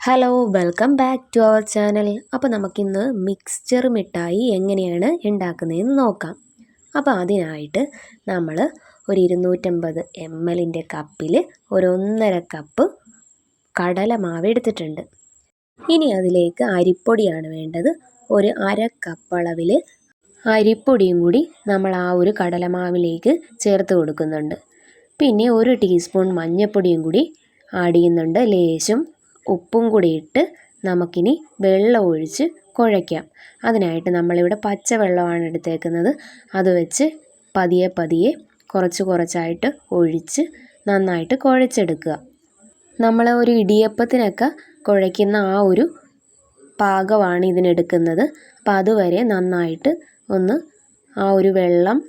Hello welcome back to our channel. അപ്പോൾ നമുക്കിന്ന് mixture മിഠായി എങ്ങനെയാണ് ഉണ്ടാക്കുന്നതെന്ന് നോക്കാം. അപ്പോൾ അതിനായിട്ട് നമ്മൾ ഒരു 250 ml കപ്പിൽ ഒരു 1.5 കപ്പ് കടലമാവ് എടുത്തിട്ടുണ്ട്. ഇനി അതിലേക്ക് അരിപ്പൊടിയാണ് വേണ്ടത്. ഒരു 1/2 കപ്പ് അളവിൽ അരിപ്പൊടിയും കൂടി നമ്മൾ ആ ഒരു കടലമാവിലേക്ക് ചേർത്ത് കൊടുക്കുന്നുണ്ട്. പിന്നെ 1 ടീസ്പൂൺ മഞ്ഞൾപ്പൊടിയും കൂടി ആഡ് ചെയ്യുന്നുണ്ട്. ലേശം ഉപ്പും കൂടി ഇട്ട് നമുക്കിനി വെള്ളം ഒഴിച്ച് കുഴയ്ക്കാം. അതിനായിട്ട് നമ്മളിവിടെ പച്ചവെള്ളമാണ് എടുത്തേക്കുന്നത്. അത് വെച്ച് പതിയെ കുറച്ചായിട്ട് ഒഴിച്ച് നന്നായിട്ട് കുഴച്ചെടുക്കുക. നമ്മൾ ഒരു ഇടിയപ്പത്തിനൊക്കെ കുഴയ്ക്കുന്ന ആ ഒരു പാകമാണ് ഇതിനെടുക്കുന്നത്. അപ്പോൾ അതുവരെ നന്നായിട്ട് ഒന്ന് ആ ഒരു വെള്ളം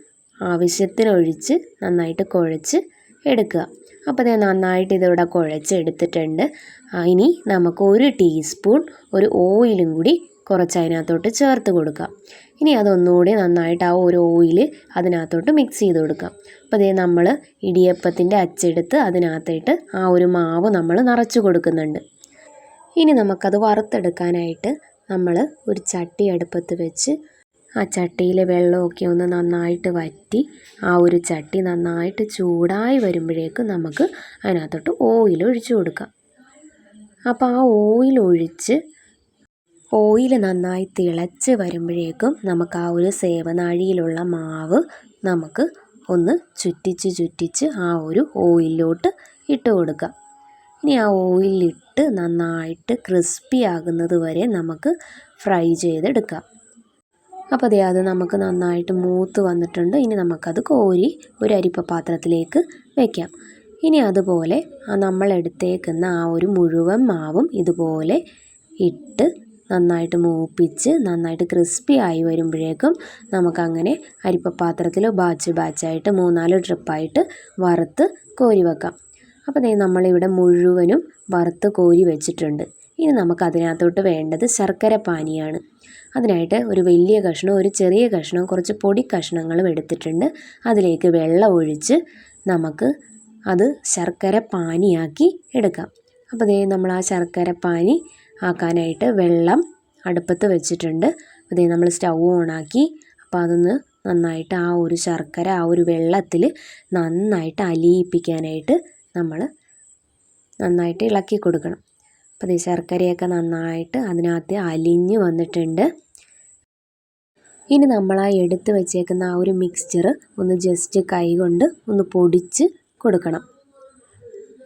ആവശ്യത്തിനൊഴിച്ച് നന്നായിട്ട് കുഴച്ച് എടുക്കുക. അപ്പോൾ അത് നന്നായിട്ട് ഇതിവിടെ കുഴച്ചെടുത്തിട്ടുണ്ട്. ഇനി നമുക്ക് 1 ടീസ്പൂൺ ഒരു ഓയിലും കൂടി കുറച്ച് അതിനകത്തോട്ട് ചേർത്ത് കൊടുക്കാം. ഇനി അതൊന്നുകൂടി നന്നായിട്ട് ആ ഒരു ഓയിൽ അതിനകത്തോട്ട് മിക്സ് ചെയ്ത് കൊടുക്കാം. അപ്പോൾ അതേ നമ്മൾ ഇടിയപ്പത്തിൻ്റെ അച്ചെടുത്ത് അതിനകത്തിട്ട് ആ ഒരു മാവ് നമ്മൾ നിറച്ച് കൊടുക്കുന്നുണ്ട്. ഇനി നമുക്കത് വറുത്തെടുക്കാനായിട്ട് നമ്മൾ ഒരു ചട്ടി അടുപ്പത്ത് വെച്ച് ആ ചട്ടിയിലെ വെള്ളമൊക്കെ ഒന്ന് നന്നായിട്ട് വറ്റി ആ ഒരു ചട്ടി നന്നായിട്ട് ചൂടായി വരുമ്പോഴേക്കും നമുക്ക് അതിനകത്തോട്ട് ഓയിൽ ഒഴിച്ചു കൊടുക്കാം. അപ്പോൾ ആ ഓയിൽ നന്നായി തിളച്ച് വരുമ്പോഴേക്കും നമുക്ക് ആ ഒരു സേവനാഴിയിലുള്ള മാവ് നമുക്ക് ഒന്ന് ചുറ്റിച്ച് ആ ഒരു ഓയിലിലോട്ട് ഇട്ട് കൊടുക്കാം. ഇനി ആ ഓയിലിട്ട് നന്നായിട്ട് ക്രിസ്പി ആകുന്നത് വരെ നമുക്ക് ഫ്രൈ ചെയ്തെടുക്കാം. അപ്പോൾ അത് നമുക്ക് നന്നായിട്ട് മൂത്ത് വന്നിട്ടുണ്ട്. ഇനി നമുക്കത് കോരി ഒരു അരിപ്പ പാത്രത്തിലേക്ക് വയ്ക്കാം. ഇനി അതുപോലെ നമ്മൾ എടുത്തേക്കുന്ന ആ ഒരു മുഴുവൻ മാവും ഇതുപോലെ ഇട്ട് നന്നായിട്ട് മൂപ്പിച്ച് നന്നായിട്ട് ക്രിസ്പി ആയി വരുമ്പോഴേക്കും നമുക്കങ്ങനെ അരിപ്പ പാത്രത്തിൽ ബാച്ചായിട്ട് 3-4 ട്രിപ്പായിട്ട് വറുത്ത് കോരി വെക്കാം. അപ്പോൾ നമ്മളിവിടെ മുഴുവനും വറുത്ത് കോരി വെച്ചിട്ടുണ്ട്. ഇനി നമുക്കതിനകത്തോട്ട് വേണ്ടത് ശർക്കര പാനിയാണ്. അതിനായിട്ട് ഒരു വലിയ കഷ്ണവും ഒരു ചെറിയ കഷ്ണവും കുറച്ച് പൊടി കഷ്ണങ്ങളും എടുത്തിട്ടുണ്ട്. അതിലേക്ക് വെള്ളം ഒഴിച്ച് നമുക്ക് അത് ശർക്കര പാനിയാക്കി എടുക്കാം. അപ്പോൾ നമ്മൾ ആ ശർക്കര പാനി ആക്കാനായിട്ട് വെള്ളം അടുപ്പത്ത് വെച്ചിട്ടുണ്ട്. അപ്പോൾ നമ്മൾ സ്റ്റൗ ഓണാക്കി അപ്പോൾ അതൊന്ന് നന്നായിട്ട് ആ ഒരു ശർക്കര ആ ഒരു വെള്ളത്തിൽ നന്നായിട്ട് അലിയിപ്പിക്കാനായിട്ട് നമ്മൾ നന്നായിട്ട് ഇളക്കി കൊടുക്കണം. അപ്പോൾ ഈ ശർക്കരയൊക്കെ നന്നായിട്ട് അതിനകത്ത് അലിഞ്ഞ് വന്നിട്ടുണ്ട്. ഇനി നമ്മൾ ആ എടുത്ത് വെച്ചേക്കുന്ന ആ ഒരു മിക്സ്ചർ ഒന്ന് ജസ്റ്റ് കൈ കൊണ്ട് ഒന്ന് പൊടിച്ച് കൊടുക്കണം.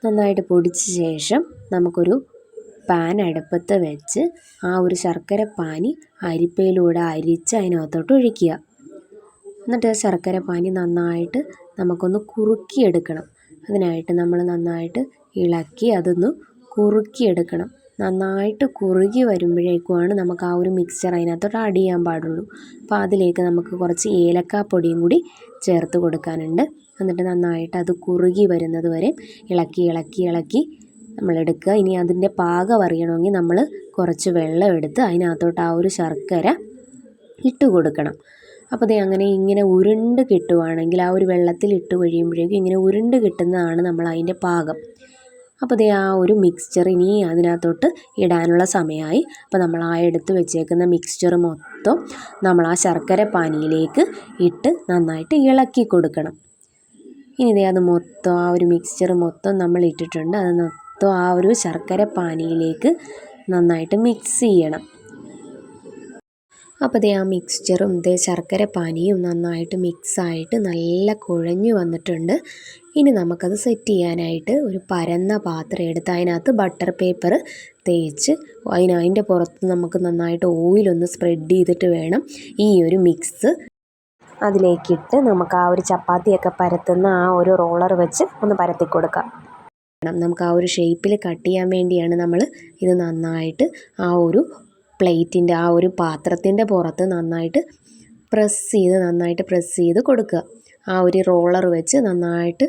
നന്നായിട്ട് പൊടിച്ച ശേഷം നമുക്കൊരു പാൻ അടുപ്പത്ത് വെച്ച് ആ ഒരു ശർക്കര പാനി അരിപ്പയിലൂടെ അരിച്ച് അതിനകത്തോട്ട് ഒഴിക്കുക. എന്നിട്ട് ആ ശർക്കര പാനി നന്നായിട്ട് നമുക്കൊന്ന് കുറുക്കിയെടുക്കണം. അതിനായിട്ട് നമ്മൾ നന്നായിട്ട് ഇളക്കി അതൊന്ന് കുറുക്കിയെടുക്കണം. നന്നായിട്ട് കുറുകി വരുമ്പോഴേക്കുമാണ് നമുക്ക് ആ ഒരു മിക്സ്ചർ അതിനകത്തോട്ട് ആഡ് ചെയ്യാൻ പാടുള്ളൂ. അപ്പോൾ അതിലേക്ക് നമുക്ക് കുറച്ച് ഏലക്കാപ്പൊടിയും കൂടി ചേർത്ത് കൊടുക്കാനുണ്ട്. എന്നിട്ട് നന്നായിട്ട് അത് കുറുകി വരുന്നത് വരെ ഇളക്കി നമ്മളെടുക്കുക. ഇനി അതിൻ്റെ പാകം അറിയണമെങ്കിൽ നമ്മൾ കുറച്ച് വെള്ളം എടുത്ത് അതിനകത്തോട്ട് ആ ഒരു ശർക്കര ഇട്ട് കൊടുക്കണം. അപ്പോൾ അങ്ങനെ ഇങ്ങനെ ഉരുണ്ട് കിട്ടുവാണെങ്കിൽ ആ ഒരു വെള്ളത്തിൽ ഇട്ട് കഴിയുമ്പോഴേക്കും ഇങ്ങനെ ഉരുണ്ട് കിട്ടുന്നതാണ് നമ്മൾ അതിൻ്റെ പാകം. അപ്പോൾ ആ ഒരു മിക്സ്ചർ ഇനി അതിനകത്തോട്ട് ഇടാനുള്ള സമയമായി. അപ്പോൾ നമ്മൾ ആ എടുത്ത് വെച്ചേക്കുന്ന മിക്സ്ചർ മൊത്തം നമ്മൾ ആ ശർക്കര പാനിയിലേക്ക് ഇട്ട് നന്നായിട്ട് ഇളക്കി കൊടുക്കണം. ഇനി അത് മൊത്തം ആ ഒരു മിക്സ്ചർ മൊത്തം നമ്മൾ ഇട്ടിട്ടുണ്ട്. അത് മൊത്തം ആ ഒരു ശർക്കര പാനിയിലേക്ക് നന്നായിട്ട് മിക്സ് ചെയ്യണം. അപ്പോൾ ആ മിക്സ്ചറും ശർക്കര പാനിയും നന്നായിട്ട് മിക്സായിട്ട് നല്ല കുഴഞ്ഞു വന്നിട്ടുണ്ട്. ഇനി നമുക്കത് സെറ്റ് ചെയ്യാനായിട്ട് ഒരു പരന്ന പാത്രം എടുത്ത് അതിനകത്ത് ബട്ടർ പേപ്പർ തേച്ച് അതിൻ്റെ പുറത്ത് നമുക്ക് നന്നായിട്ട് ഓയിലൊന്ന് സ്പ്രെഡ് ചെയ്തിട്ട് വേണം ഈ ഒരു മിക്സ് അതിലേക്കിട്ട് നമുക്ക് ആ ഒരു ചപ്പാത്തിയൊക്കെ പരത്തുന്ന ആ ഒരു റോളർ വെച്ച് ഒന്ന് പരത്തി കൊടുക്കാം. നമുക്ക് ആ ഒരു ഷേപ്പിൽ കട്ട് ചെയ്യാൻ വേണ്ടിയാണ് നമ്മൾ ഇത് നന്നായിട്ട് ആ ഒരു പ്ലേറ്റിൻ്റെ ആ ഒരു പാത്രത്തിൻ്റെ പുറത്ത് നന്നായിട്ട് പ്രസ് ചെയ്ത് കൊടുക്കുക. ആ ഒരു റോളർ വെച്ച് നന്നായിട്ട്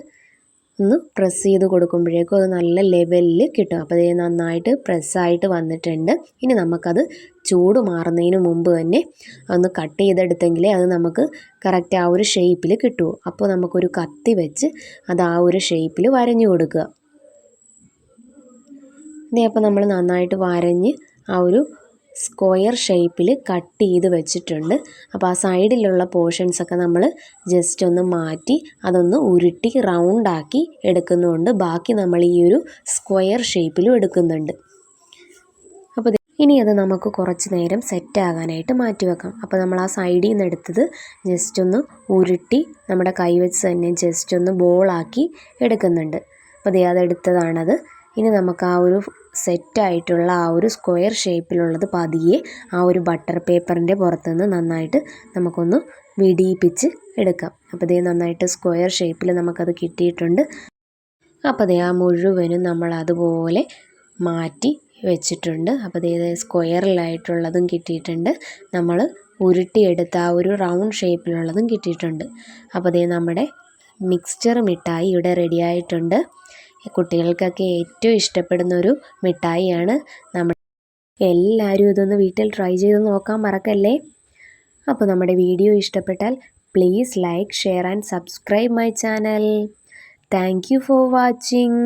ഒന്ന് പ്രസ് ചെയ്ത് കൊടുക്കുമ്പോഴേക്കും അത് നല്ല ലെവലിൽ കിട്ടും. അപ്പോൾ അത് നന്നായിട്ട് പ്രസ്സായിട്ട് വന്നിട്ടുണ്ട്. ഇനി നമുക്കത് ചൂട് മാറുന്നതിന് മുമ്പ് തന്നെ ഒന്ന് കട്ട് ചെയ്തെടുത്തെങ്കിലേ അത് നമുക്ക് കറക്റ്റ് ആ ഒരു ഷേപ്പിൽ കിട്ടുമോ. അപ്പോൾ നമുക്കൊരു കത്തി വെച്ച് അത് ആ ഒരു ഷേപ്പിൽ വരഞ്ഞു കൊടുക്കുക. ഇതേ അപ്പോൾ നമ്മൾ നന്നായിട്ട് വരഞ്ഞ് ആ ഒരു സ്ക്വയർ ഷേപ്പിൽ കട്ട് ചെയ്ത് വെച്ചിട്ടുണ്ട്. അപ്പോൾ ആ സൈഡിലുള്ള പോർഷൻസൊക്കെ നമ്മൾ ജസ്റ്റ് ഒന്ന് മാറ്റി അതൊന്ന് ഉരുട്ടി റൗണ്ടാക്കി എടുക്കുന്നുണ്ട്. ബാക്കി നമ്മൾ ഈ ഒരു സ്ക്വയർ ഷേപ്പിലും എടുക്കുന്നുണ്ട്. അപ്പോൾ ഇനി അത് നമുക്ക് കുറച്ച് നേരം സെറ്റാകാനായിട്ട് മാറ്റി വെക്കാം. അപ്പോൾ നമ്മൾ ആ സൈഡിൽ നിന്ന് എടുത്തത് ജസ്റ്റ് ഒന്ന് ഉരുട്ടി നമ്മുടെ കൈ വെച്ച് തന്നെ ജസ്റ്റ് ഒന്ന് ബോളാക്കി എടുക്കുന്നുണ്ട്. അപ്പോൾ അതെടുത്തതാണത്. ഇനി നമുക്ക് ആ ഒരു സെറ്റായിട്ടുള്ള ആ ഒരു സ്ക്വയർ ഷേപ്പിലുള്ളത് പതിയെ ആ ഒരു ബട്ടർ പേപ്പറിൻ്റെ പുറത്തുനിന്ന് നന്നായിട്ട് നമുക്കൊന്ന് വിടിയിപ്പിച്ച് എടുക്കാം. അപ്പോൾ നന്നായിട്ട് സ്ക്വയർ ഷേപ്പിൽ നമുക്കത് കിട്ടിയിട്ടുണ്ട്. അപ്പോൾ ആ മുഴുവനും നമ്മൾ അതുപോലെ മാറ്റി വെച്ചിട്ടുണ്ട്. അപ്പോൾ സ്ക്വയറിലായിട്ടുള്ളതും കിട്ടിയിട്ടുണ്ട്. നമ്മൾ ഉരുട്ടിയെടുത്ത ആ ഒരു റൗണ്ട് ഷേപ്പിലുള്ളതും കിട്ടിയിട്ടുണ്ട്. അപ്പോൾ നമ്മുടെ മിക്സ്ചർ മിഠായി ഇവിടെ റെഡി ആയിട്ടുണ്ട്. കുട്ടികൾക്കൊക്കെ ഏറ്റവും ഇഷ്ടപ്പെടുന്ന ഒരു മിഠായിയാണ്. എല്ലാവരും ഇതൊന്ന് വീട്ടിൽ ട്രൈ ചെയ്ത് നോക്കാൻ മറക്കല്ലേ. അപ്പോൾ നമ്മുടെ വീഡിയോ ഇഷ്ടപ്പെട്ടാൽ please like, share and subscribe my channel. Thank you for watching.